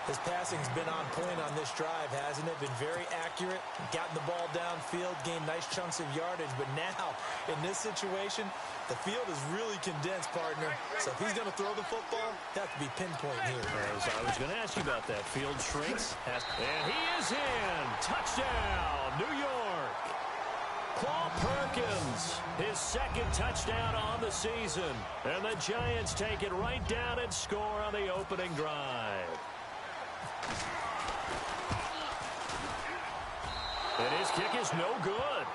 His passing's been on point on this drive, hasn't it? Been very accurate, gotten the ball downfield, gained nice chunks of yardage. But now, in this situation, the field is really condensed, partner. So if he's going to throw the football, that could be pinpoint here. As I was going to ask you about that. Field shrinks. And he is in. Touchdown, New York. Paul Perkins, his second touchdown on the season. And the Giants take it right down and score on the opening drive. And his kick is no good.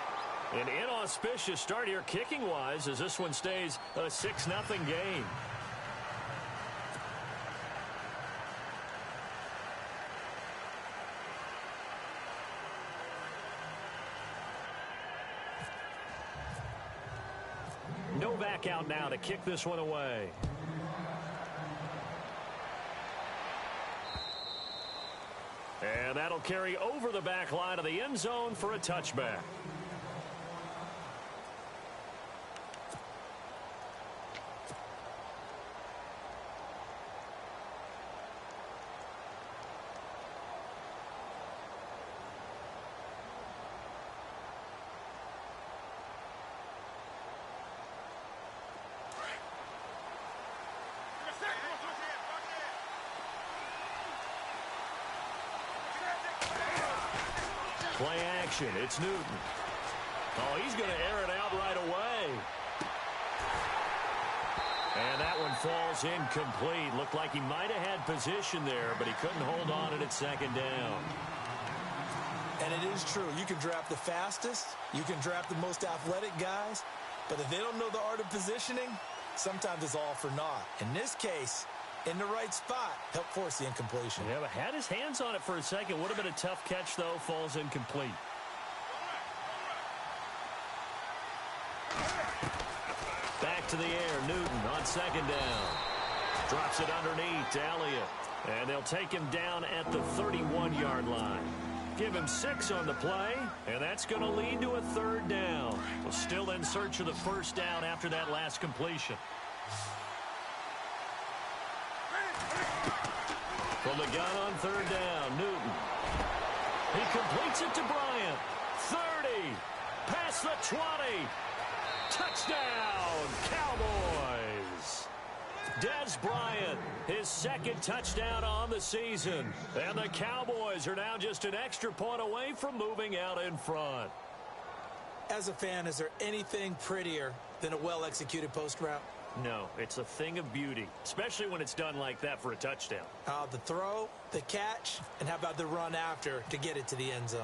An inauspicious start here kicking-wise as this one stays a 6-0 game. Novak out now to kick this one away. And that'll carry over the back line of the end zone for a touchback. Play action. It's Newton. Oh, he's going to air it out right away. And that one falls incomplete. Looked like he might have had position there, but he couldn't hold on at second down. And it is true. You can draft the fastest. You can draft the most athletic guys. But if they don't know the art of positioning, sometimes it's all for naught. In this case, in the right spot, helped force the incompletion. Yeah, but had his hands on it for a second. Would have been a tough catch, though. Falls incomplete. Back to the air. Newton on second down. Drops it underneath to Elliott. And they'll take him down at the 31-yard line. Give him 6 on the play, and that's going to lead to a third down. We're still in search of the first down after that last completion. From the gun on third down, Newton. He completes it to Bryant. 30. Past the 20. Touchdown, Cowboys. Dez Bryant, his second touchdown on the season. And the Cowboys are now just an extra point away from moving out in front. As a fan, is there anything prettier than a well-executed post route? No, it's a thing of beauty, especially when it's done like that for a touchdown. The throw, the catch, and how about the run after to get it to the end zone?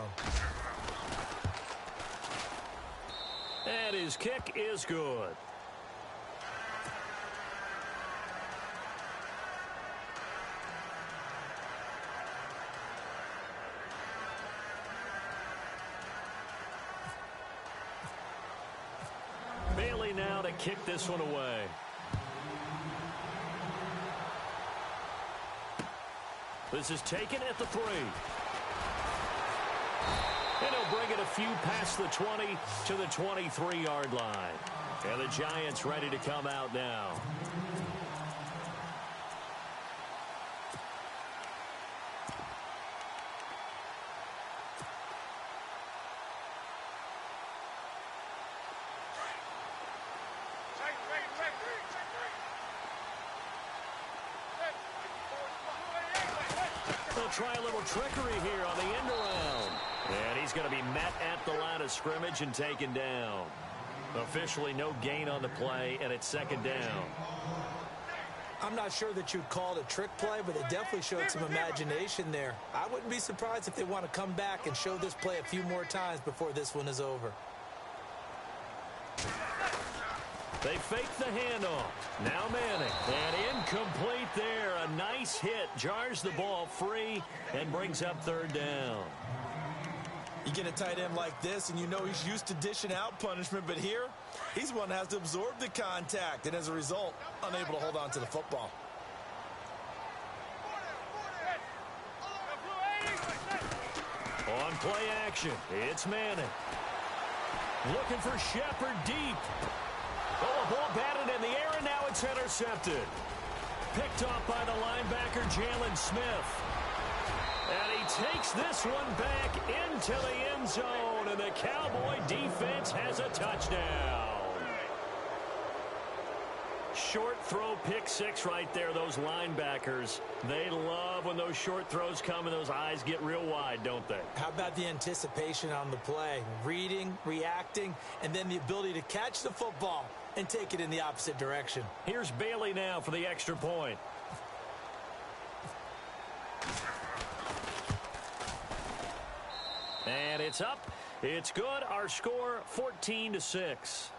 And his kick is good. Bailey now to kick this one away. This is taken at the 3. And he'll bring it a few past the 20 to the 23-yard line. And the Giants ready to come out now. They'll try a little trickery here on the end around. And he's going to be met at the line of scrimmage and taken down. Officially no gain on the play, and it's second down. I'm not sure that you'd call it a trick play, but it definitely showed some imagination there. I wouldn't be surprised if they want to come back and show this play a few more times before this one is over. They fake the handoff. Now Manning. And incomplete there. A nice hit. Jars the ball free and brings up third down. You get a tight end like this, and you know he's used to dishing out punishment, but here, he's one that has to absorb the contact, and as a result, unable to hold on to the football. On play action, it's Manning. Looking for Shepard deep. Oh, a ball batted in the air, and now it's intercepted. Picked off by the linebacker, Jalen Smith. And he takes this one back into the end zone, and the Cowboy defense has a touchdown. Short throw, pick six right there. Those linebackers, they love when those short throws come and those eyes get real wide, don't they? How about the anticipation on the play? Reading, reacting, and then the ability to catch the football and take it in the opposite direction. Here's Bailey now for the extra point. And it's up. It's good. Our score, 14-6.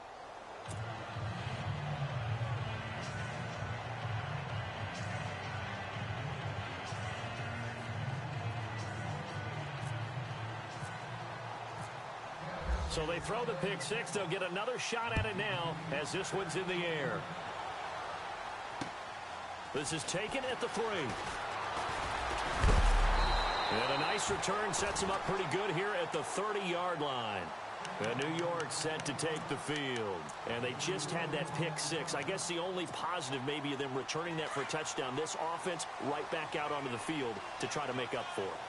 So they throw the pick six. They'll get another shot at it now as this one's in the air. This is taken at the 3. And a nice return sets them up pretty good here at the 30-yard line. And New York set to take the field. And they just had that pick six. I guess the only positive maybe of them returning that for a touchdown. This offense right back out onto the field to try to make up for it.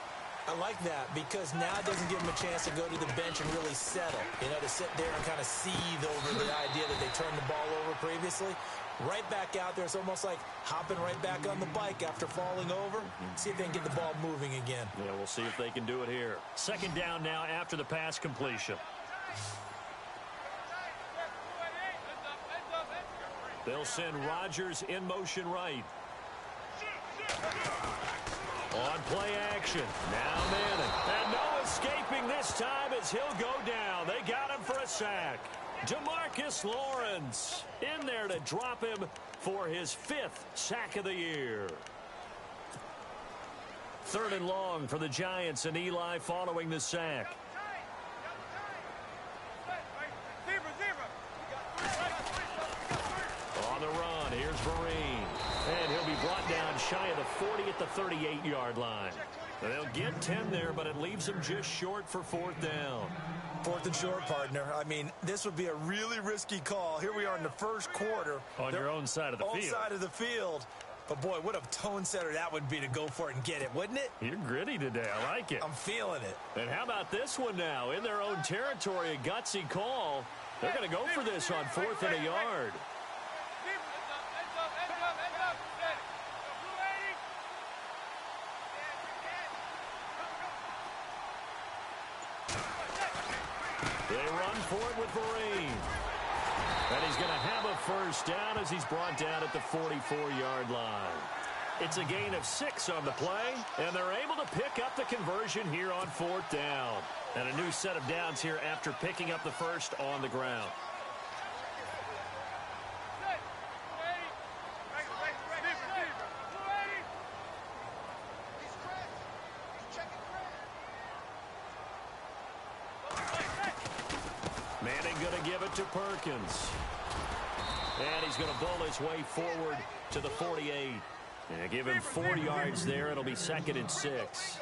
I like that because now it doesn't give them a chance to go to the bench and really settle. You know, to sit there and kind of seethe over the idea that they turned the ball over previously. Right back out there. It's almost like hopping right back on the bike after falling over. See if they can get the ball moving again. Yeah, we'll see if they can do it here. Second down now after the pass completion. They'll send Rodgers in motion right. On play action. Now Manning. And no escaping this time as he'll go down. They got him for a sack. DeMarcus Lawrence in there to drop him for his 5th sack of the year. 3rd and long for the Giants, and Eli following the sack. On the run, here's Vereen. And he'll be brought down shy of the 40 at the 38-yard line. They'll get 10 there, but it leaves them just short for 4th down. 4th and short, partner. I mean, this would be a really risky call. Here we are in the first quarter. On your own side of the field. Own side of the field. But, boy, what a tone setter that would be to go for it and get it, wouldn't it? You're gritty today. I like it. I'm feeling it. And how about this one now? In their own territory, a gutsy call. They're going to go for this on 4th and a yard. They run for it with Vereen. And he's going to have a first down as he's brought down at the 44-yard line. It's a gain of 6 on the play, and they're able to pick up the conversion here on 4th down. And a new set of downs here after picking up the first on the ground. Manning going to give it to Perkins. And he's going to bowl his way forward to the 48. And give him 4 yards there. It'll be 2nd and 6.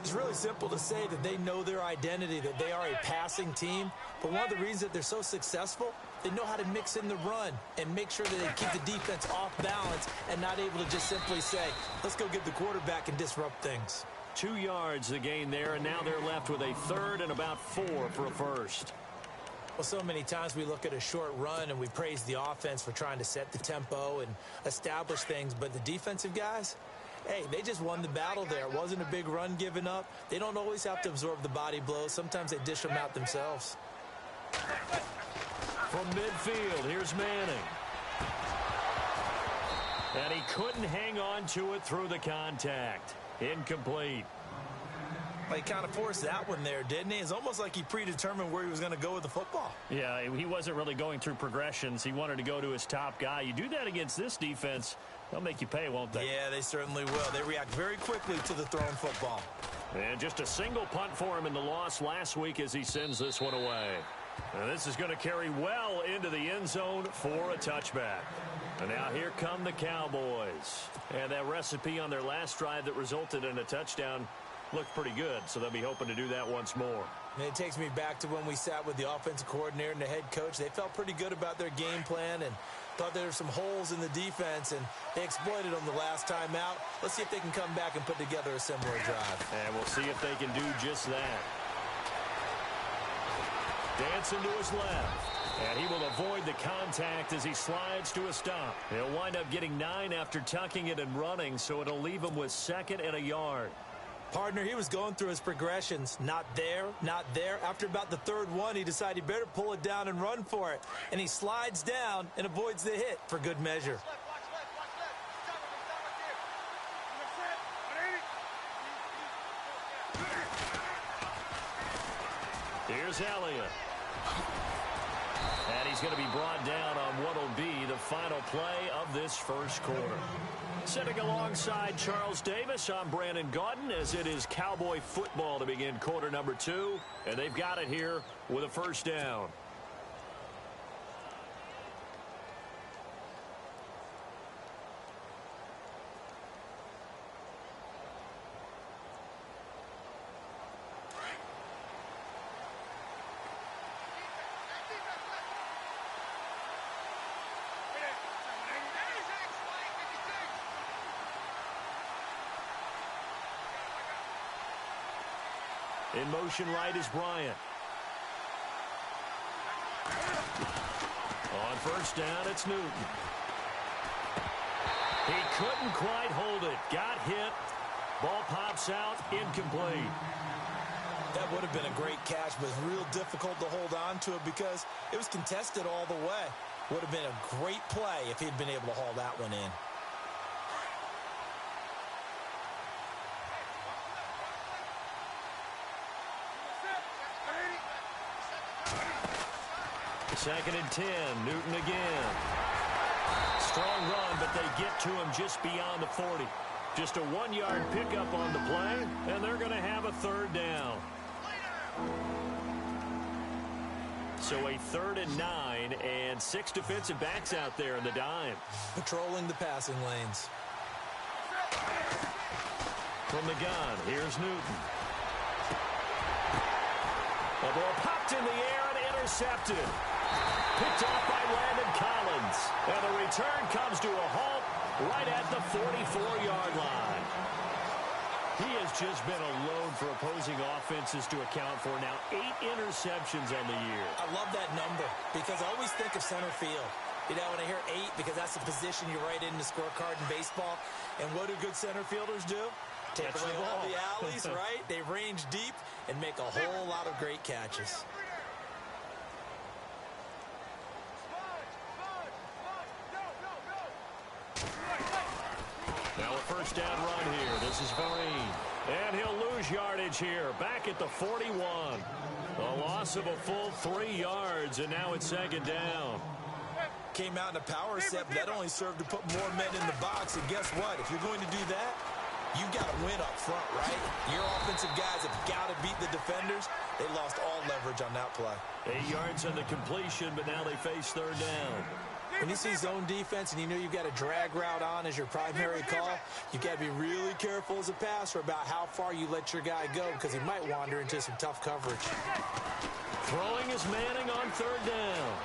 It's really simple to say that they know their identity, that they are a passing team. But one of the reasons that they're so successful, they know how to mix in the run and make sure that they keep the defense off balance and not able to just simply say, let's go get the quarterback and disrupt things. 2 yards the gain there, and now they're left with a 3rd and about 4 for a first. Well, so many times we look at a short run and we praise the offense for trying to set the tempo and establish things. But the defensive guys, hey, they just won the battle there. It wasn't a big run given up. They don't always have to absorb the body blows. Sometimes they dish them out themselves. From midfield, here's Manning. And he couldn't hang on to it through the contact. Incomplete. Well, he kind of forced that one there, didn't he? It's almost like he predetermined where he was going to go with the football. Yeah, he wasn't really going through progressions. He wanted to go to his top guy. You do that against this defense, they'll make you pay, won't they? Yeah, they certainly will. They react very quickly to the thrown football. And just a single punt for him in the loss last week as he sends this one away. And this is going to carry well into the end zone for a touchback. And now here come the Cowboys. And that recipe on their last drive that resulted in a touchdown looked pretty good, so they'll be hoping to do that once more. And it takes me back to when we sat with the offensive coordinator and the head coach. They felt pretty good about their game plan, and Thought there were some holes in the defense, and they exploited them the last time out. Let's see if they can come back and put together a similar drive. And we'll see if they can do just that. Dancing to his left. And he will avoid the contact as he slides to a stop. He'll wind up getting 9 after tucking it and running, so it'll leave him with 2nd and a yard. Partner, he was going through his progressions. Not there, not there. After about the 3rd one, he decided he better pull it down and run for it. And he slides down and avoids the hit for good measure. Here's Elliott. And he's going to be brought down on what will be the final play of this first quarter. Sitting alongside Charles Davis, I'm Brandon Gaudin, as it is Cowboy football to begin quarter number 2. And they've got it here with a first down. In motion right is Bryant. On first down, it's Newton. He couldn't quite hold it. Got hit. Ball pops out, incomplete. That would have been a great catch, but it's real difficult to hold on to it because it was contested all the way. Would have been a great play if he'd been able to haul that one in. 2nd and 10. Newton again. Strong run, but they get to him just beyond the 40. Just a 1-yard pickup on the play, and they're going to have a 3rd down. So a 3rd and 9, and 6 defensive backs out there in the dime. Patrolling the passing lanes. From the gun, here's Newton. The ball popped in the air and intercepted. Picked off by Landon Collins. And the return comes to a halt right at the 44-yard line. He has just been a load for opposing offenses to account for now. 8 interceptions on the year. I love that number because I always think of center field. You know, when I hear 8, because that's the position you write in the scorecard in baseball. And what do good center fielders do? Take away all the alleys, right? They range deep and make a whole lot of great catches. Now a first down run here. This is Vereen. And he'll lose yardage here. Back at the 41. A loss of a full 3 yards, and now it's 2nd down. Came out in a power set, but that only served to put more men in the box. And guess what? If you're going to do that, you've got to win up front, right? Your offensive guys have got to beat the defenders. They lost all leverage on that play. 8 yards on the completion, but now they face 3rd down. When you see zone defense and you know you've got a drag route on as your primary call, you've got to be really careful as a passer about how far you let your guy go because he might wander into some tough coverage. Throwing is Manning on 3rd down.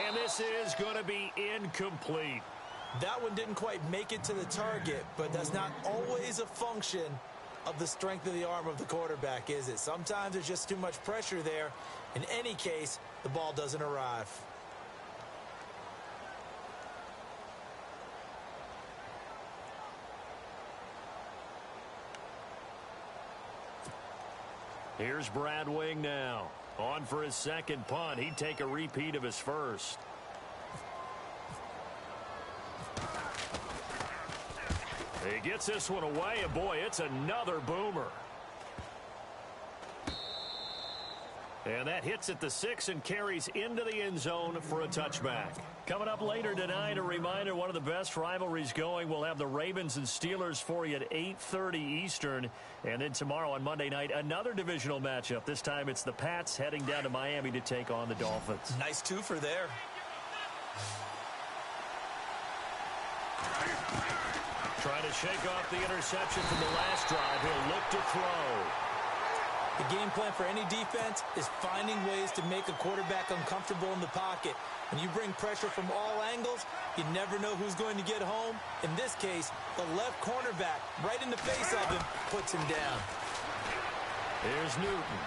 And this is going to be incomplete. That one didn't quite make it to the target, but that's not always a function of the strength of the arm of the quarterback, is it? Sometimes there's just too much pressure there. In any case, the ball doesn't arrive. Here's Brad Wing now. On for his 2nd punt. He'd take a repeat of his first. He gets this one away, and boy, it's another boomer. And that hits at the 6 and carries into the end zone for a touchback. Coming up later tonight, a reminder, one of the best rivalries going. We'll have the Ravens and Steelers for you at 8:30 Eastern. And then tomorrow on Monday night, another divisional matchup. This time it's the Pats heading down to Miami to take on the Dolphins. Nice twofer there. Trying to shake off the interception from the last drive. He'll look to throw. The game plan for any defense is finding ways to make a quarterback uncomfortable in the pocket. When you bring pressure from all angles, you never know who's going to get home. In this case, the left cornerback, right in the face of him, puts him down. Here's Newton.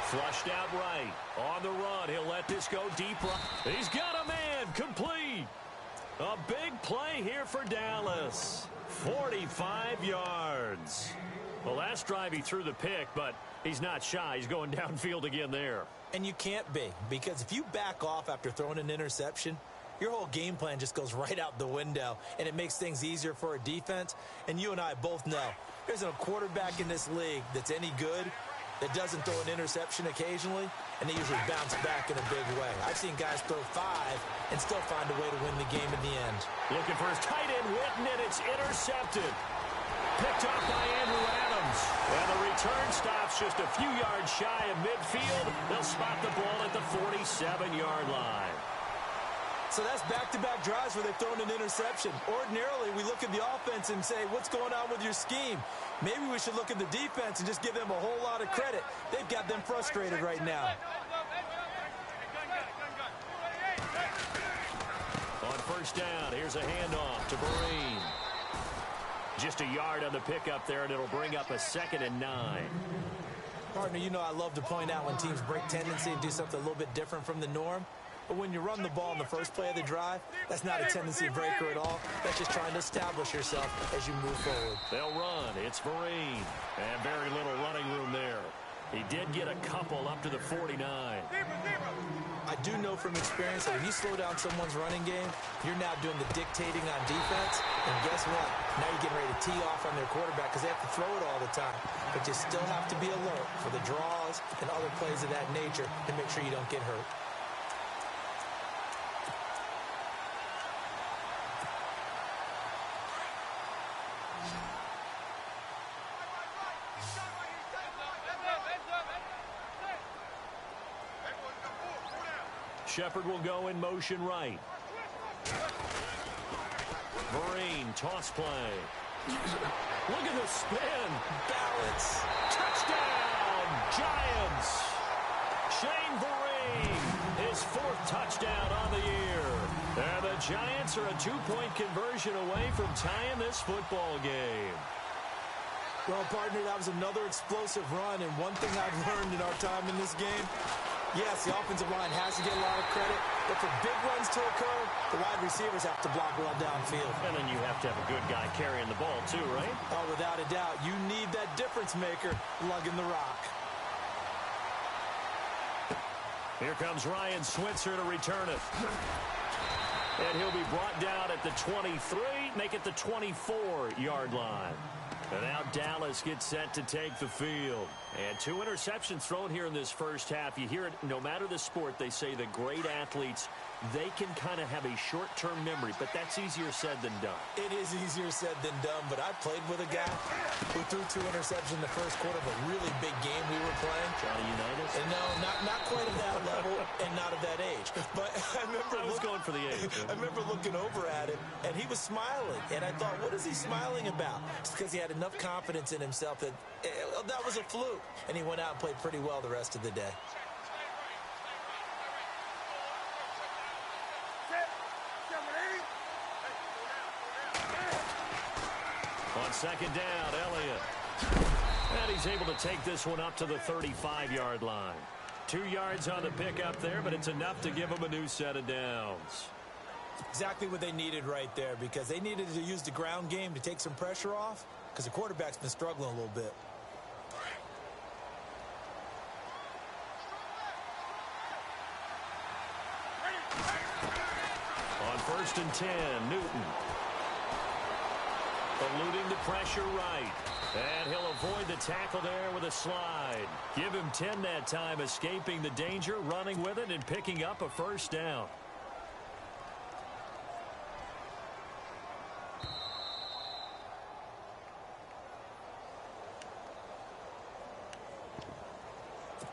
Flushed out right. On the run, he'll let this go deep right. He's got a man. Complete. A big play here for Dallas. 45 yards. The last drive he threw the pick, but he's not shy. He's going downfield again there. And you can't be, because if you back off after throwing an interception, your whole game plan just goes right out the window, and it makes things easier for a defense. And you and I both know there's a quarterback in this league that's any good that doesn't throw an interception occasionally, and they usually bounce back in a big way. I've seen guys throw 5 and still find a way to win the game in the end. Looking for his tight end, Witten, and it's intercepted. Picked off by Andrew Adams. And the return stops just a few yards shy of midfield. They'll spot the ball at the 47-yard line. So that's back-to-back drives where they've thrown an interception. Ordinarily, we look at the offense and say, what's going on with your scheme? Maybe we should look at the defense and just give them a whole lot of credit. They've got them frustrated right now. On first down, here's a handoff to Vereen. Just a yard on the pickup there, and it'll bring up a 2nd and 9. Partner, you know I love to point out when teams break tendency and do something a little bit different from the norm. But when you run the ball in the first play of the drive, that's not a tendency breaker at all. That's just trying to establish yourself as you move forward. They'll run. It's Vereen. And very little running room there. He did get a couple up to the 49. I do know from experience that when you slow down someone's running game, you're now doing the dictating on defense. And guess what? Now you're getting ready to tee off on their quarterback because they have to throw it all the time. But you still have to be alert for the draws and other plays of that nature to make sure you don't get hurt. Shepard will go in motion right. Vereen, toss play. Look at the spin. Balance. Touchdown, Giants. Shane Vereen, his 4th touchdown on the year. And the Giants are a 2-point conversion away from tying this football game. Well, partner, that was another explosive run, and one thing I've learned in our time in this game, yes, the offensive line has to get a lot of credit, but for big runs to occur, the wide receivers have to block well downfield. And then you have to have a good guy carrying the ball too, right? Oh, without a doubt. You need that difference maker lugging the rock. Here comes Ryan Switzer to return it. And he'll be brought down at the 23, make it the 24-yard line. And now Dallas gets set to take the field. And 2 interceptions thrown here in this first half. You hear it, no matter the sport, they say the great athletes, they can kind of have a short-term memory, but that's easier said than done. It is easier said than done, but I played with a guy who threw 2 interceptions in the first quarter of a really big game we were playing. Johnny Unitas? And no, not quite at that level and not at that age. But I remember I was going for the age. I remember looking over at him, and he was smiling. And I thought, what is he smiling about? It's because he had enough confidence in himself that that was a fluke. And he went out and played pretty well the rest of the day. On second down, Elliott. And he's able to take this one up to the 35-yard line. 2 yards on the pickup there, but it's enough to give him a new set of downs. Exactly what they needed right there, because they needed to use the ground game to take some pressure off, because the quarterback's been struggling a little bit. On 1st and 10, Newton. Eluding the pressure right. And he'll avoid the tackle there with a slide. Give him 10 that time, escaping the danger, running with it, and picking up a first down.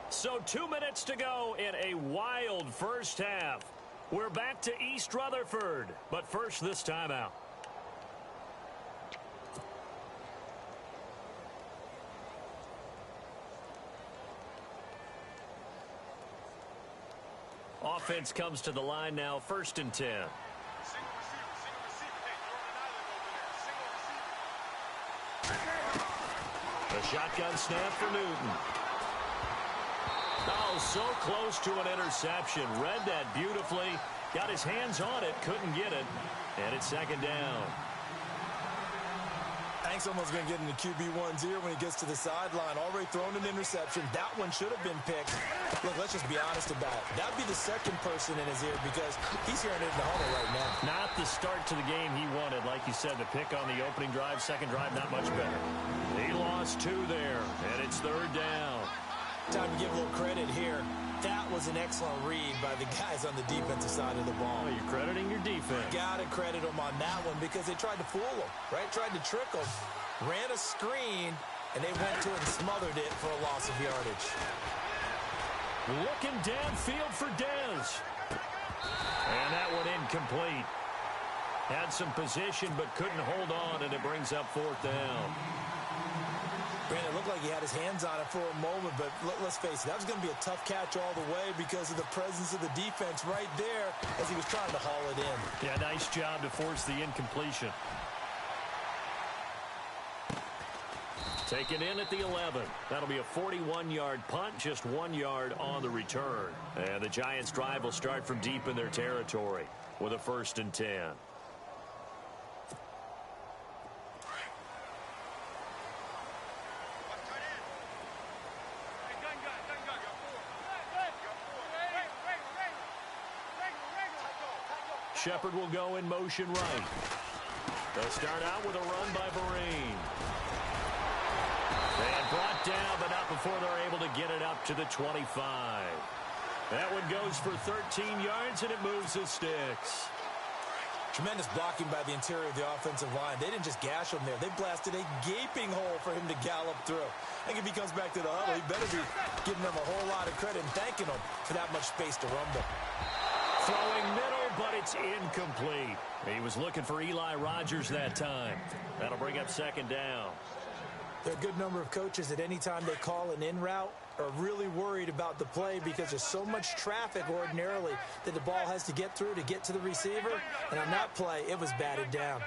So 2 minutes to go in a wild first half. We're back to East Rutherford, but first this timeout. offense comes to the line now, 1st and 10. The shotgun snap for Newton. Oh, so close to an interception. Read that beautifully. Got his hands on it, couldn't get it. And it's 2nd down. Hank's almost going to get into QB1's ear when he gets to the sideline. Already thrown an interception. That one should have been picked. Look, let's just be honest about it. That'd be the second person in his ear because he's hearing it in the huddle right now. Not the start to the game he wanted. Like you said, the pick on the opening drive, second drive, not much better. He lost 2 there, and it's 3rd down. Time to give a little credit here. That was an excellent read by the guys on the defensive side of the ball. Oh, you're crediting your defense. Got to credit them on that one because they tried to fool them, right? Tried to trick them. Ran a screen, and they went to it and smothered it for a loss of yardage. Looking downfield for Dez. And that one incomplete. Had some position but couldn't hold on, and it brings up 4th down. Brandon, it looked like he had his hands on it for a moment, but let's face it, that was going to be a tough catch all the way because of the presence of the defense right there as he was trying to haul it in. Yeah, nice job to force the incompletion. Taken in at the 11. That'll be a 41-yard punt, just 1 yard on the return. And the Giants' drive will start from deep in their territory with a 1st and 10. Shepard will go in motion right. They'll start out with a run by Vereen. And brought down, but not before they're able to get it up to the 25. That one goes for 13 yards, and it moves the sticks. Tremendous blocking by the interior of the offensive line. They didn't just gash him there. They blasted a gaping hole for him to gallop through. I think if he comes back to the huddle, he better be giving them a whole lot of credit and thanking them for that much space to rumble. Throwing middle, but it's incomplete. He was looking for Eli Rogers that time. That'll bring up 2nd down. There are a good number of coaches at any time they call an in route are really worried about the play because there's so much traffic ordinarily that the ball has to get through to get to the receiver. And on that play, it was batted down.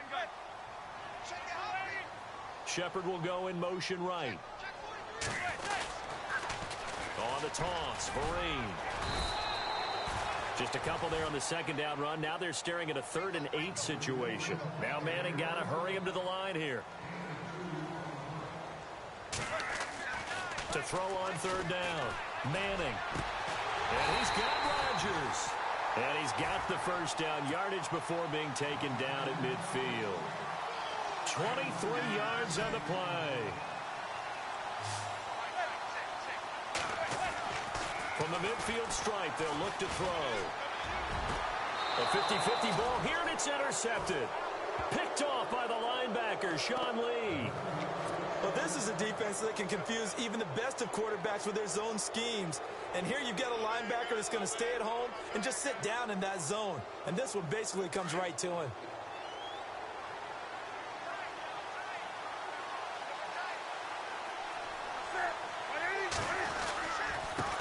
Shepard will go in motion right. On the toss, Vereen. Just a couple there on the 2nd down run. Now they're staring at a 3rd and 8 situation. Now Manning got to hurry him to the line here. To throw on 3rd down. Manning. And he's got Rodgers. And he's got the 1st down yardage before being taken down at midfield. 23 yards on the play. From the midfield stripe, they'll look to throw. A 50-50 ball here, and it's intercepted. Picked off by the linebacker, Sean Lee. Well, this is a defense that can confuse even the best of quarterbacks with their zone schemes. And here you've got a linebacker that's going to stay at home and just sit down in that zone. And this one basically comes right to him.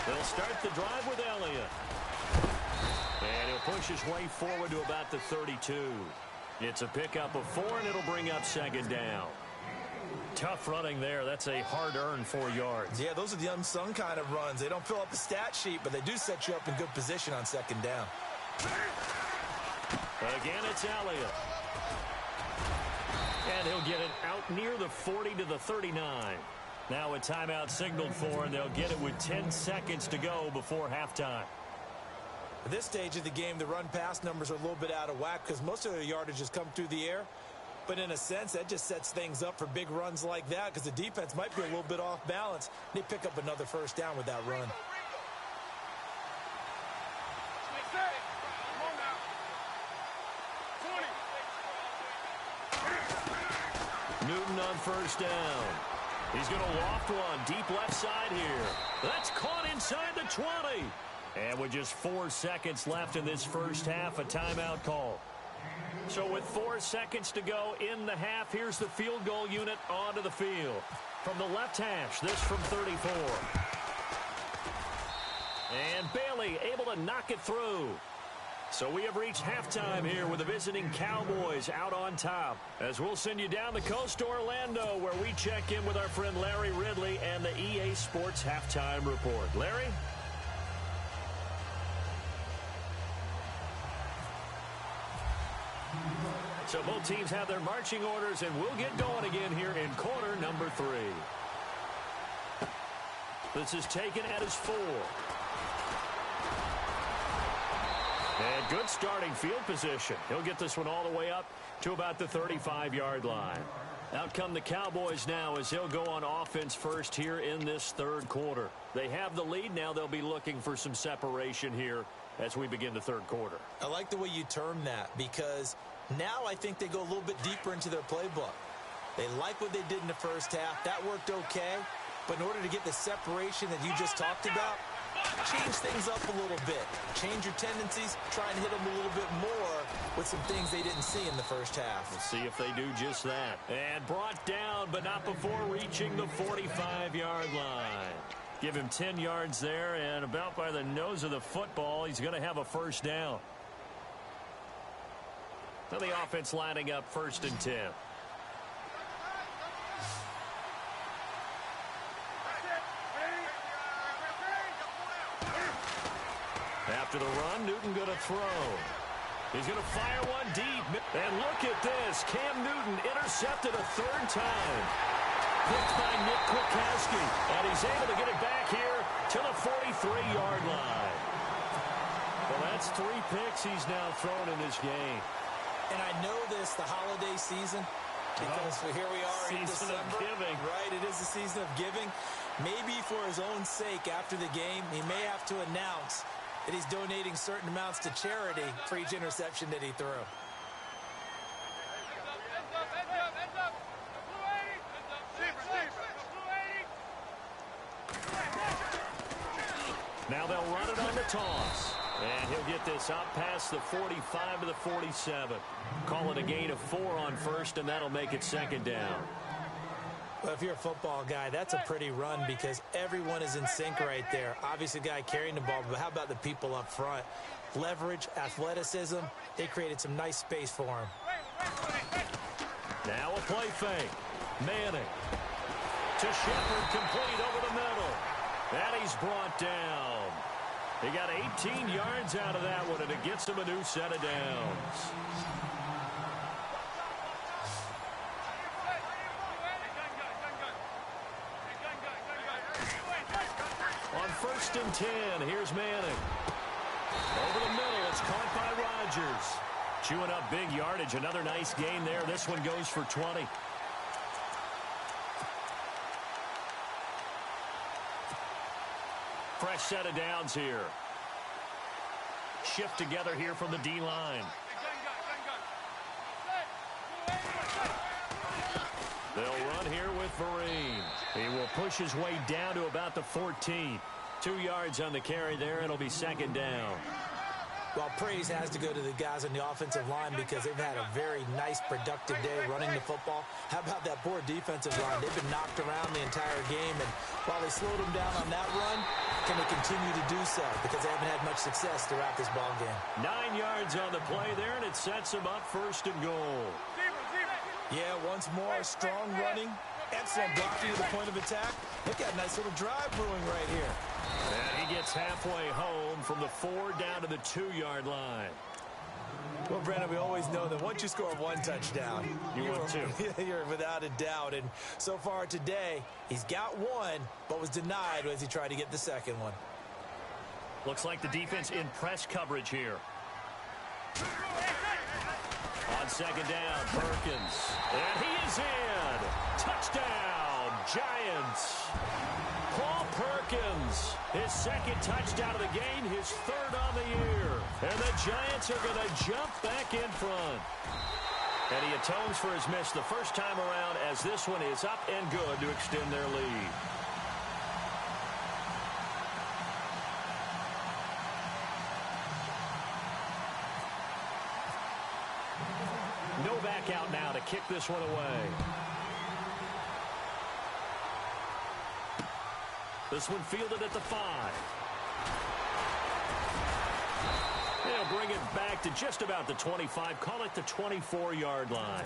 They'll start the drive with Elliott. And he'll push his way forward to about the 32. It's a pickup of 4, and it'll bring up 2nd down. Tough running there. That's a hard-earned 4 yards. Yeah, those are the unsung kind of runs. They don't fill up the stat sheet, but they do set you up in good position on 2nd down. Again, it's Elliott. And he'll get it out near the 40 to the 39. Now a timeout signaled for, and they'll get it with 10 seconds to go before halftime. At this stage of the game, the run-pass numbers are a little bit out of whack because most of their yardage has come through the air. But in a sense, that just sets things up for big runs like that because the defense might be a little bit off balance. They pick up another 1st down with that run. Newton on 1st down. He's going to loft one deep left side here. That's caught inside the 20. And with just 4 seconds left in this first half, a timeout call. So with 4 seconds to go in the half, here's the field goal unit onto the field. From the left hash, this from 34. And Bailey able to knock it through. So we have reached halftime here with the visiting Cowboys out on top. As we'll send you down the coast to Orlando, where we check in with our friend Larry Ridley and the EA Sports Halftime Report. Larry? So both teams have their marching orders, and we'll get going again here in quarter number 3. This is taken at his 4. And good starting field position. He'll get this one all the way up to about the 35-yard line. Out come the Cowboys now as they'll go on offense first here in this third quarter. They have the lead. Now they'll be looking for some separation here as we begin the third quarter. I like the way you term that, because now I think they go a little bit deeper into their playbook. They like what they did in the first half. That worked okay. But in order to get the separation that you just talked about, change things up a little bit. Change your tendencies. Try and hit them a little bit more with some things they didn't see in the first half. We'll see if they do just that. And brought down, but not before reaching the 45-yard line. Give him 10 yards there, and about by the nose of the football, he's going to have a first down. So the offense lining up 1st and 10. After the run, Newton going to throw. He's going to fire one deep. And look at this. Cam Newton intercepted a 3rd time. Picked by Nick Kwiatkowski. And he's able to get it back here to the 43-yard line. Well, that's 3 picks he's now thrown in this game. And I know this, the holiday season, because here we are in December. Season of giving. Right, it is the season of giving. Maybe for his own sake after the game, he may have to announce that he's donating certain amounts to charity for each interception that he threw. Now they'll run it on the toss. And he'll get this out past the 45 to the 47. Call it a gain of 4 on 1st, and that'll make it 2nd down. Well, if you're a football guy, that's a pretty run because everyone is in sync right there. Obviously, the guy carrying the ball, but how about the people up front? Leverage, athleticism, they created some nice space for him. Now a play fake. Manning to Shepard, complete over the middle. And he's brought down. He got 18 yards out of that one, and it gets him a new set of downs. On 1st and 10, here's Manning. Over the middle, it's caught by Rodgers. Chewing up big yardage, another nice gain there. This one goes for 20. Fresh set of downs here. Shift together here from the D-line. They'll run here with Vereen. He will push his way down to about the 14. 2 yards on the carry there. It'll be 2nd down. Well, praise has to go to the guys on the offensive line because they've had a very nice, productive day running the football. How about that poor defensive line? They've been knocked around the entire game, and while they slowed them down on that run, can they continue to do so? Because they haven't had much success throughout this ball game. 9 yards on the play there, and it sets them up 1st and goal. Yeah, once more, strong running. Excellent blocking to the point of attack. Look at a nice little drive brewing right here. And he gets halfway home from the 4 down to the 2-yard line. Well, Brandon, we always know that once you score 1 touchdown, you're without a doubt. And so far today, he's got 1, but was denied as he tried to get the 2nd one. Looks like the defense in press coverage here. On 2nd down, Perkins. And he is in. Touchdown, Giants. Paul Perkins, his 2nd touchdown of the game, his 3rd on the year. And the Giants are going to jump back in front. And he atones for his miss the first time around as this one is up and good to extend their lead. Novak out now to kick this one away. This one fielded at the 5. They'll bring it back to just about the 25. Call it the 24-yard line.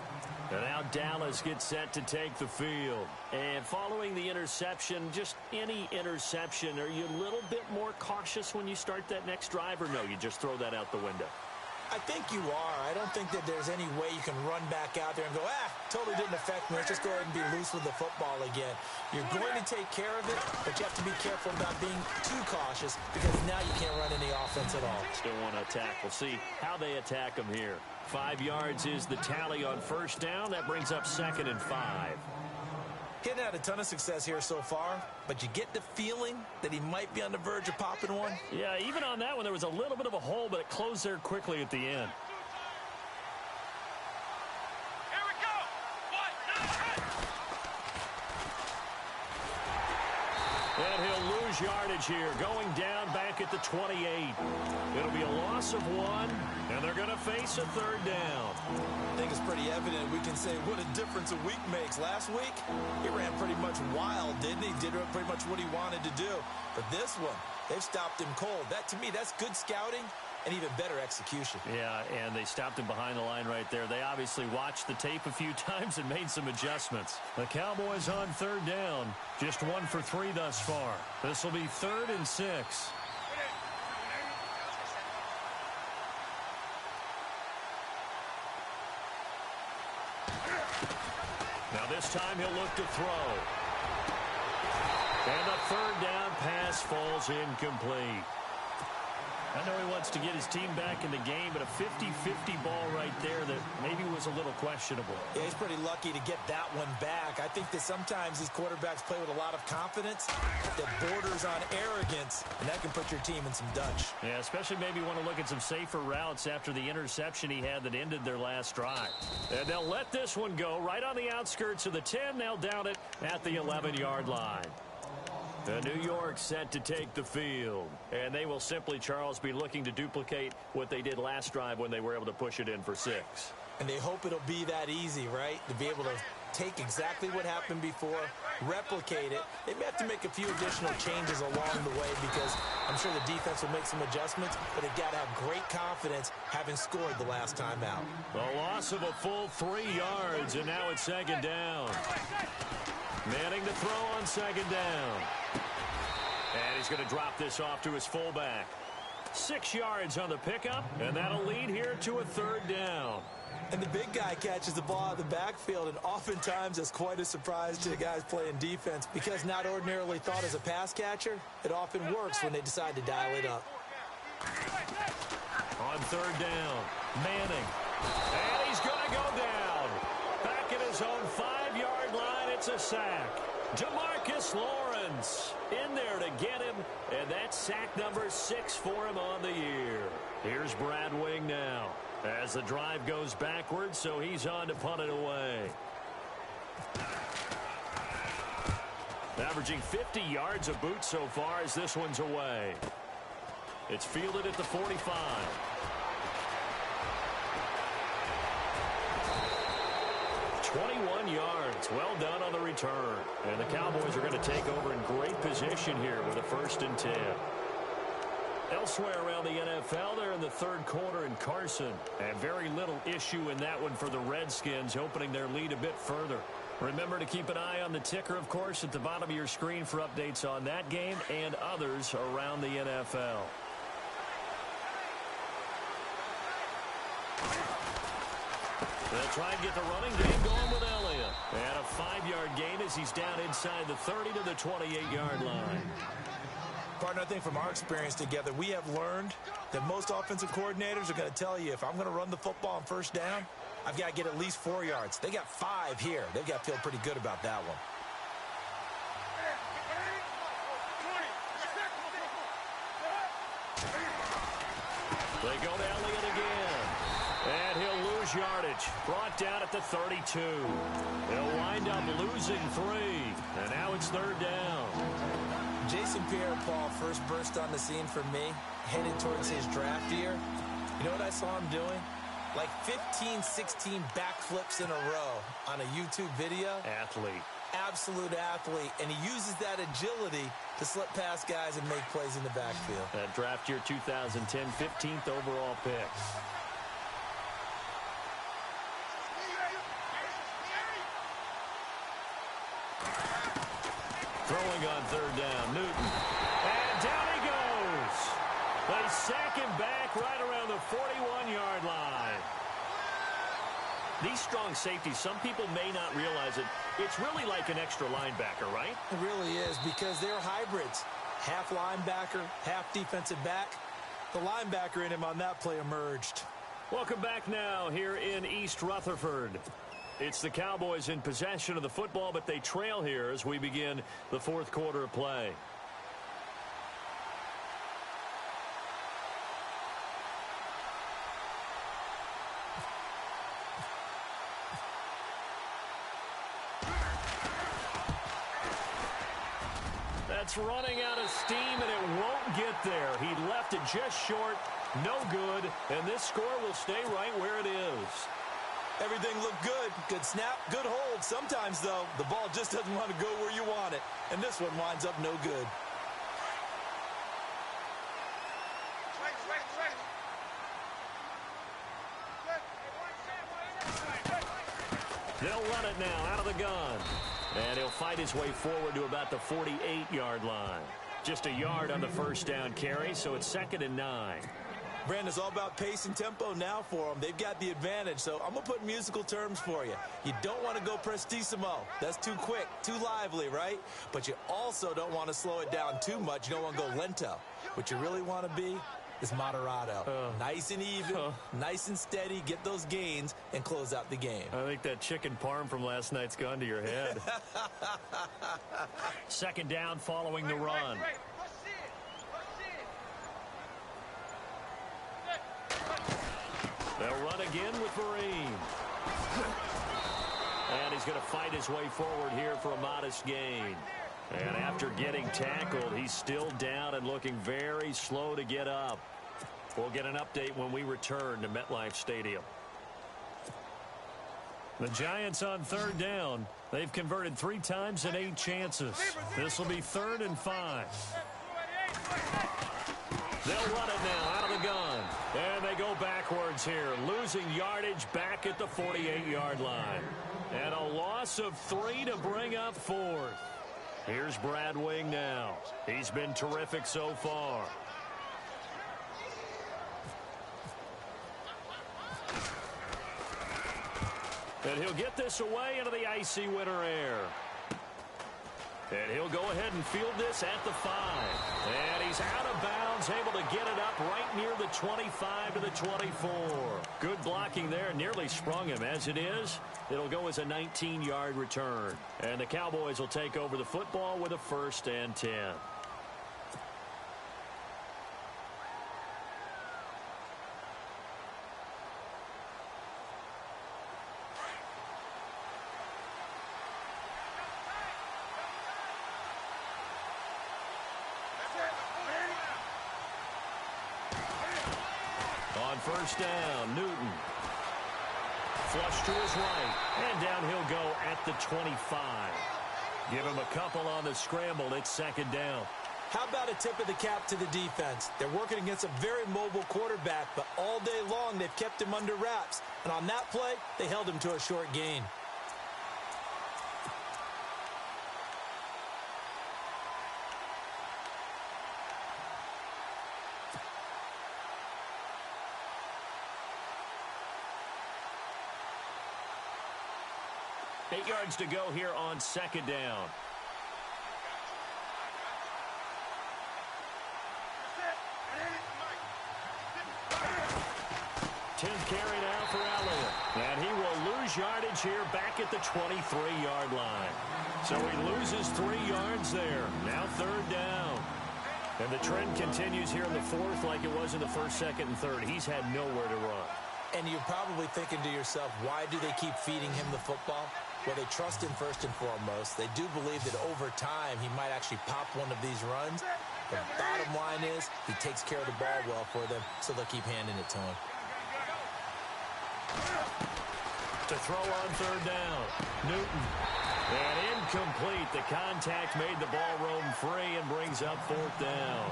And now Dallas gets set to take the field. And following the interception, just any interception, are you a little bit more cautious when you start that next drive, or no, you just throw that out the window? I think you are. I don't think that there's any way you can run back out there and go, totally didn't affect me. Let's just go ahead and be loose with the football again. You're going to take care of it, but you have to be careful about being too cautious because now you can't run any offense at all. Still want to attack. We'll see how they attack them here. 5 yards is the tally on first down. That brings up 2nd and 5. He hadn't had a ton of success here so far, but you get the feeling that he might be on the verge of popping one. Yeah, even on that one, there was a little bit of a hole, but it closed there quickly at the end. Here we go. 1, And he'll lose yardage here, going down back at the 28. It'll be a loss of 1, and they're going to face a 3rd down. I think it's pretty evident. We can say what a difference a week makes. Last week, he ran pretty much wild, didn't he? Did pretty much what he wanted to do. But this one, they've stopped him cold. That, to me, that's good scouting and even better execution. Yeah, and they stopped him behind the line right there. They obviously watched the tape a few times and made some adjustments. The Cowboys on 3rd down. Just 1 for 3 thus far. This will be 3rd and 6. Now this time he'll look to throw. And the 3rd down pass falls incomplete. I know he wants to get his team back in the game, but a 50-50 ball right there that maybe was a little questionable. Yeah, he's pretty lucky to get that one back. I think that sometimes these quarterbacks play with a lot of confidence that borders on arrogance, and that can put your team in some dutch. Yeah, especially maybe want to look at some safer routes after the interception he had that ended their last drive. And they'll let this one go right on the outskirts of the 10. They'll down it at the 11-yard line. The New York set to take the field. And they will simply, Charles, be looking to duplicate what they did last drive when they were able to push it in for 6. And they hope it'll be that easy, right? To be able to take exactly what happened before, replicate it. They may have to make a few additional changes along the way because I'm sure the defense will make some adjustments, but they've got to have great confidence having scored the last time out. A loss of a full 3 yards, and now it's 2nd down. Manning to throw on 2nd down. And he's going to drop this off to his fullback. 6 yards on the pickup, and that'll lead here to a 3rd down. And the big guy catches the ball out of the backfield, and oftentimes it's quite a surprise to the guys playing defense because not ordinarily thought as a pass catcher, it often works when they decide to dial it up. On 3rd down, Manning. And he's going to go down. Back at his own 5-yard line, it's a sack. DeMarcus Lawrence in there to get him, and that's sack number 6 for him on the year. Here's Brad Wing now as the drive goes backwards, so he's on to punt it away. Averaging 50 yards a boot so far as this one's away. It's fielded at the 45. 21 yards. Well done on the return. And the Cowboys are going to take over in great position here with a 1st and 10. Elsewhere around the NFL, they're in the 3rd quarter in Carson. And very little issue in that one for the Redskins, opening their lead a bit further. Remember to keep an eye on the ticker, of course, at the bottom of your screen for updates on that game and others around the NFL. They'll try and get the running game going with Elliott. And a 5-yard gain as he's down inside the 30 to the 28-yard line. Partner, I think from our experience together, we have learned that most offensive coordinators are going to tell you if I'm going to run the football on 1st down, I've got to get at least 4 yards. They got 5 here. They've got to feel pretty good about that one. They go to Elliott again. And he'll lose yardage. Brought down at the 32. He'll wind up losing 3. And now it's 3rd down. Jason Pierre-Paul first burst on the scene for me, headed towards his draft year. You know what I saw him doing? Like 15, 16 backflips in a row on a YouTube video. Athlete. absolute athlete, and he uses that agility to slip past guys and make plays in the backfield. That draft year 2010, 15th overall pick. Throwing on third down, Newton. And down he goes. They sack him back right around the 41-yard line. These strong safeties, some people may not realize it. It's really like an extra linebacker, right? It really is, because they're hybrids. Half linebacker, half defensive back. The linebacker in him on that play emerged. Welcome back now here in East Rutherford. It's the Cowboys in possession of the football, but they trail here as we begin the fourth quarter of play. That's running out of steam, and it won't get there. He left it just short, no good, and this score will stay right where it is. Everything looked good. Good snap, good hold. Sometimes, though, the ball just doesn't want to go where you want it, and this one winds up no good. They'll run it now out of the gun. And he'll fight his way forward to about the 48-yard line. Just a yard on the first down carry, so it's 2nd and 9. Brandon, it's all about pace and tempo now for them. They've got the advantage, so I'm going to put musical terms for you. You don't want to go prestissimo. That's too quick, too lively, right? But you also don't want to slow it down too much. You don't want to go lento. What you really want to be is moderato. Nice and even, nice and steady, get those gains, and close out the game. I think that chicken parm from last night's gone to your head. 2nd down following the run. They'll run again with Marine. And he's going to fight his way forward here for a modest gain. And after getting tackled, he's still down and looking very slow to get up. We'll get an update when we return to MetLife Stadium. The Giants on 3rd down. They've converted 3 times in 8 chances. This will be 3rd and 5. They'll run it now out of the gun. And they go backwards here, losing yardage back at the 48-yard line. And a loss of 3 to bring up 4th. Here's Brad Wing now. He's been terrific so far. And he'll get this away into the icy winter air. And he'll go ahead and field this at the 5. And he's out of bounds, able to get it up right near the 25 to the 24. Good blocking there, nearly sprung him. As it is, it'll go as a 19-yard return. And the Cowboys will take over the football with a 1st and 10. On 1st down, Newton. Flush to his right, and down he'll go at the 25. Give him a couple on the scramble. It's 2nd down. How about a tip of the cap to the defense? They're working against a very mobile quarterback, but all day long they've kept him under wraps. And on that play, they held him to a short gain. Eight yards to go here on 2nd down. Tenth carry now for Elliott. And he will lose yardage here back at the 23-yard line. So he loses 3 yards there. Now 3rd down. And the trend continues here in the 4th like it was in the 1st, 2nd, and 3rd. He's had nowhere to run. And you're probably thinking to yourself, why do they keep feeding him the football? Well, they trust him first and foremost. They do believe that over time he might actually pop one of these runs. The bottom line is he takes care of the ball well for them, so they'll keep handing it to him. To throw on 3rd down, Newton. And in incomplete. The contact made the ball roam free and brings up fourth down.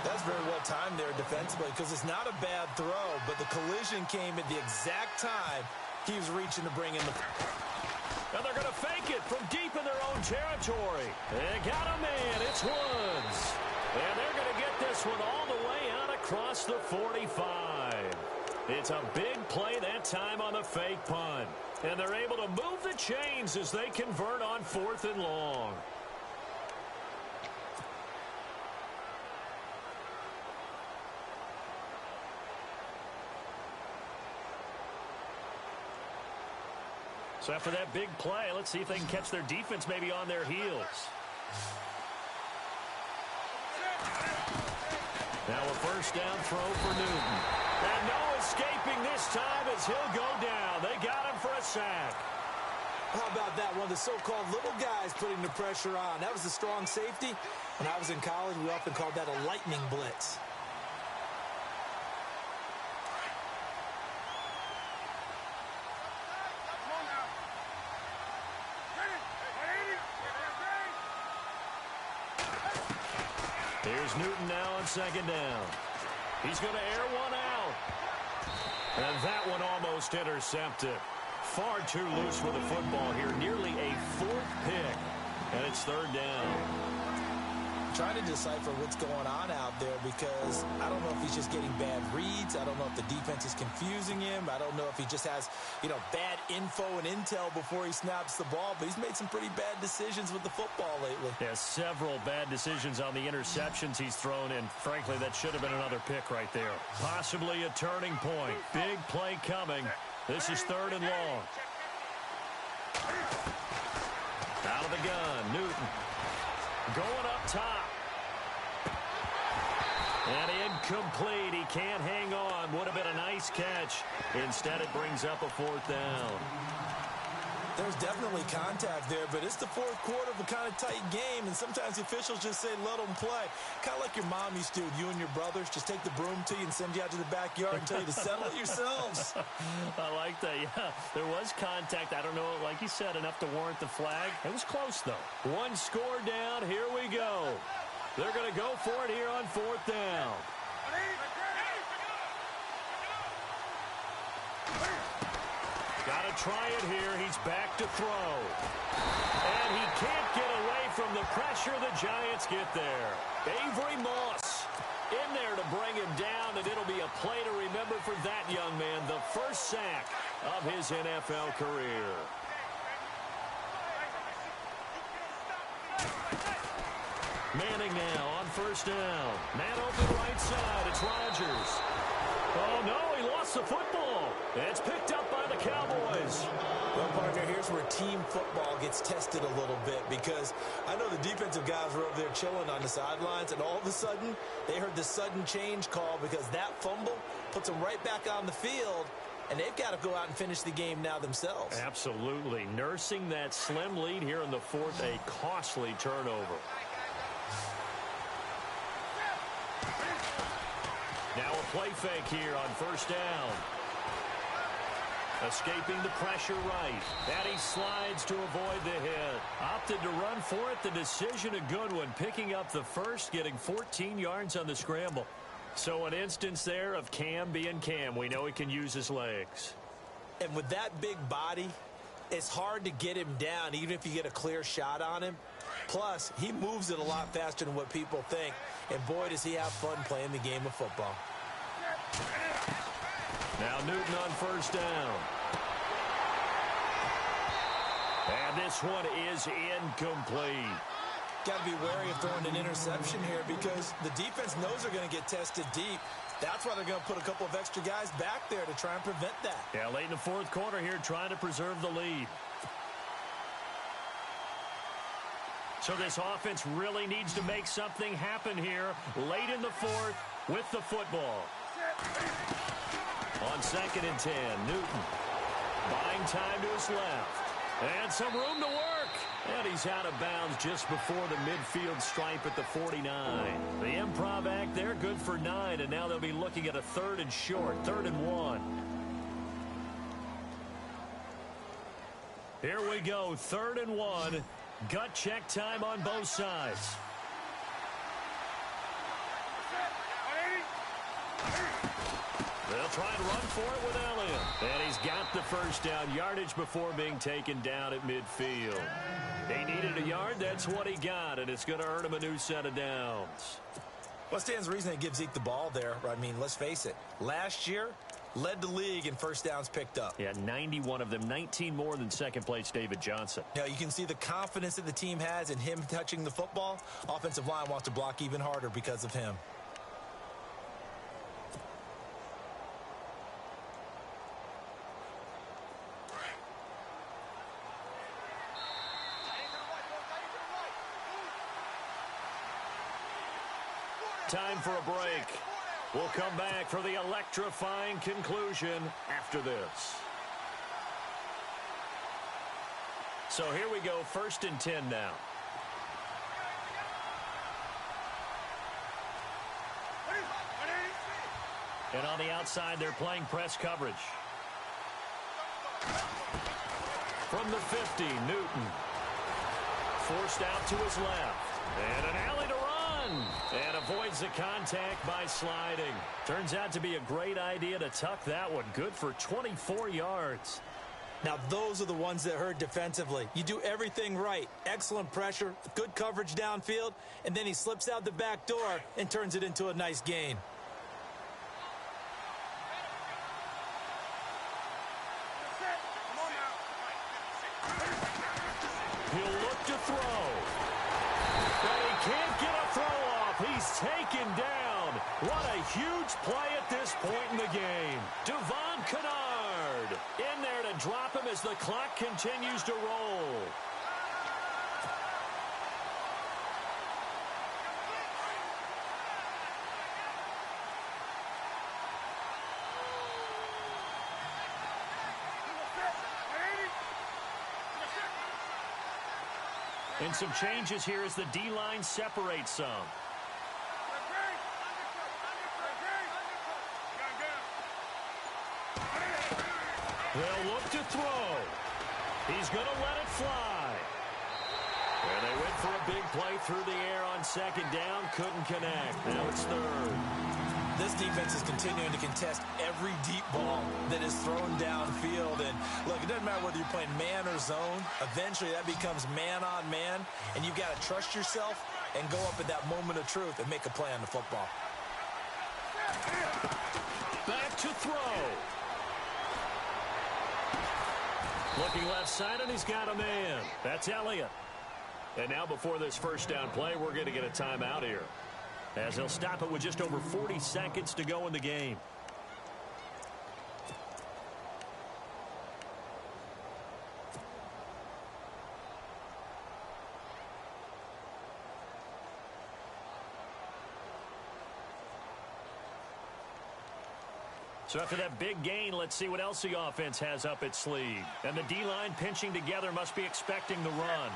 That's very well timed there defensively because it's not a bad throw, but the collision came at the exact time he was reaching to bring in the... And they're going to fake it from deep in their own territory. They got a man. It's Woods. And they're going to get this one all the way out across the 45. It's a big play that time on the fake punt. And they're able to move the chains as they convert on 4th and long. So after that big play, let's see if they can catch their defense maybe on their heels. Now a first down throw for Newton. And no escaping this time as he'll go down. They got him for a sack. How about that? One of the so-called little guys putting the pressure on. That was the strong safety. When I was in college, we often called that a lightning blitz. Here's Newton now on second down. He's going to air one out. And that one almost intercepted. Far too loose with the football here. Nearly a 4th pick. And it's 3rd down. Trying to decipher what's going on out there because I don't know if he's just getting bad reads. I don't know if the defense is confusing him. I don't know if he just has, bad info and intel before he snaps the ball. But he's made some pretty bad decisions with the football lately. Yeah, several bad decisions on the interceptions he's thrown, and frankly, that should have been another pick right there. Possibly a turning point. Big play coming. This is 3rd and long. Out of the gun, Newton. Going up top. And incomplete. He can't hang on. Would have been a nice catch. Instead, it brings up a 4th down. There's definitely contact there, but it's the 4th quarter of a kind of tight game, and sometimes the officials just say, let them play. Kind of like your mom used to do with you and your brothers. Just take the broom to you and send you out to the backyard and tell you to settle it yourselves. I like that, yeah. There was contact. I don't know, like you said, enough to warrant the flag. It was close, though. One score down. Here we go. They're going to go for it here on 4th down. Got to try it here. He's back to throw. And he can't get away from the pressure. The Giants get there. Avery Moss in there to bring him down, and it'll be a play to remember for that young man. The first sack of his NFL career. Manning now on first down. Man open right side. It's Rodgers. Oh, no, he lost the football. It's picked up by the Cowboys. Well, partner, here's where team football gets tested a little bit because I know the defensive guys were over there chilling on the sidelines, and all of a sudden, they heard the sudden change call because that fumble puts them right back on the field, and they've got to go out and finish the game now themselves. Absolutely. Nursing that slim lead here in the 4th, a costly turnover. Now a play fake here on first down. Escaping the pressure right. And he slides to avoid the hit. Opted to run for it. The decision a good one. Picking up the first, getting 14 yards on the scramble. So an instance there of Cam being Cam. We know he can use his legs. And with that big body, it's hard to get him down even if you get a clear shot on him. Plus, he moves it a lot faster than what people think. And boy, does he have fun playing the game of football. Now Newton on first down. And this one is incomplete. Got to be wary of throwing an interception here because the defense knows they're going to get tested deep. That's why they're going to put a couple of extra guys back there to try and prevent that. Yeah, late in the 4th quarter here, trying to preserve the lead. So this offense really needs to make something happen here late in the 4th with the football. On 2nd and 10, Newton buying time to his left. And some room to work. And he's out of bounds just before the midfield stripe at the 49. The improv act there, good for 9. And now they'll be looking at a 3rd and short, 3rd and 1. Here we go, 3rd and 1. Gut check time on both sides. They'll try and run for it with Elliott. And he's got the first down, yardage before being taken down at midfield. He needed a yard, that's what he got, and it's going to earn him a new set of downs. What stands to reason he gives Zeke the ball there? I mean, let's face it. Last year, led the league in first downs picked up. Yeah, 91 of them, 19 more than second-place David Johnson. Now, you can see the confidence that the team has in him touching the football. Offensive line wants to block even harder because of him. Time for a break. We'll come back for the electrifying conclusion after this. So here we go, 1st and 10 now. And on the outside, they're playing press coverage. From the 50, Newton. Forced out to his left. And an alley to run. And avoids the contact by sliding. Turns out to be a great idea to tuck that one. Good for 24 yards. Now, those are the ones that hurt defensively. You do everything right. Excellent pressure, good coverage downfield, and then he slips out the back door and turns it into a nice gain. He'll look to throw. But he can't get a throw off. He's taken down. What a huge play at this point in the game. Devon Kennard in there to drop him as the clock continues to roll. And some changes here as the D-line separates some. They'll look to throw. He's going to let it fly. And they went for a big play through the air on 2nd down. Couldn't connect. Now it's 3rd. This defense is continuing to contest every deep ball that is thrown downfield. And, look, it doesn't matter whether you're playing man or zone. Eventually, that becomes man-on-man, and you've got to trust yourself and go up at that moment of truth and make a play on the football. Back to throw. Looking left side, and he's got a man. That's Elliott. And now before this first down play, we're going to get a timeout here, as he'll stop it with just over 40 seconds to go in the game. So after that big gain, let's see what else the offense has up its sleeve. And the D-line pinching together must be expecting the run.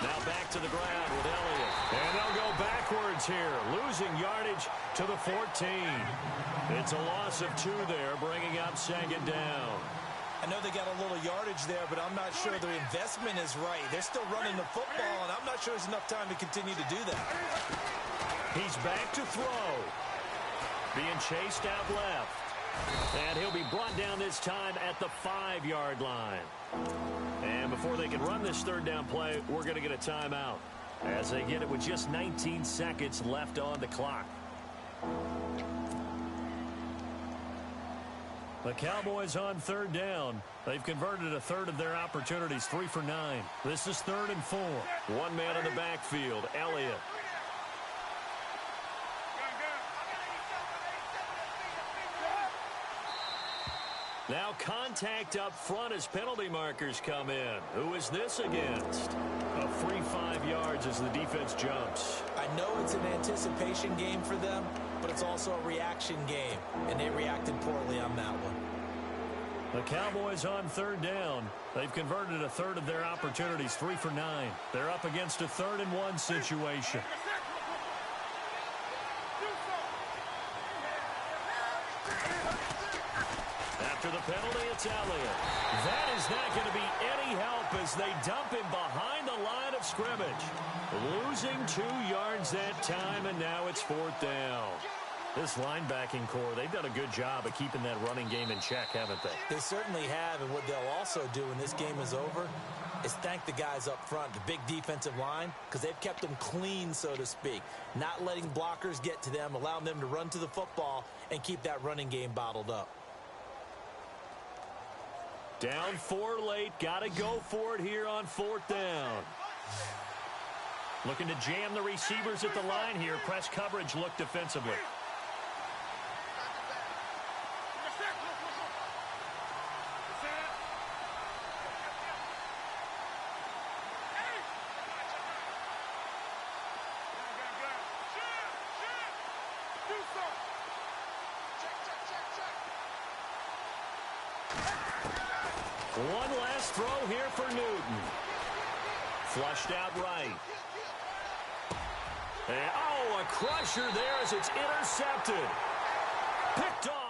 Now back to the ground with Elliott. And they'll go backwards here, losing yardage to the 14. It's a loss of 2 there, bringing up 2nd down. I know they got a little yardage there, but I'm not sure their investment is right. They're still running the football, and I'm not sure there's enough time to continue to do that. He's back to throw. Being chased out left. And he'll be brought down this time at the 5-yard line. And before they can run this 3rd down play, we're going to get a timeout, as they get it with just 19 seconds left on the clock. The Cowboys on 3rd down. They've converted a 1/3 of their opportunities, 3 for 9. This is 3rd and 4. One man in the backfield, Elliott. Now contact up front as penalty markers come in. Who is this against? A free 5 yards as the defense jumps. I know it's an anticipation game for them, but it's also a reaction game, and they reacted poorly on that one. The Cowboys on 3rd down. They've converted a 1/3 of their opportunities, 3 for 9. They're up against a 3rd and 1 situation. After the penalty, it's Elliott. That is not going to be any help as they dump him behind the line of scrimmage. Losing 2 yards that time, and now it's 4th down. This linebacking core, they've done a good job of keeping that running game in check, haven't they? They certainly have, and what they'll also do when this game is over is thank the guys up front, the big defensive line, because they've kept them clean, so to speak. Not letting blockers get to them, allowing them to run to the football and keep that running game bottled up. Down 4 late, got to go for it here on 4th down. Looking to jam the receivers at the line here. Press coverage look defensively. One last throw here for Newton. Flushed out right. And, oh, a crusher there as it's intercepted. Picked off.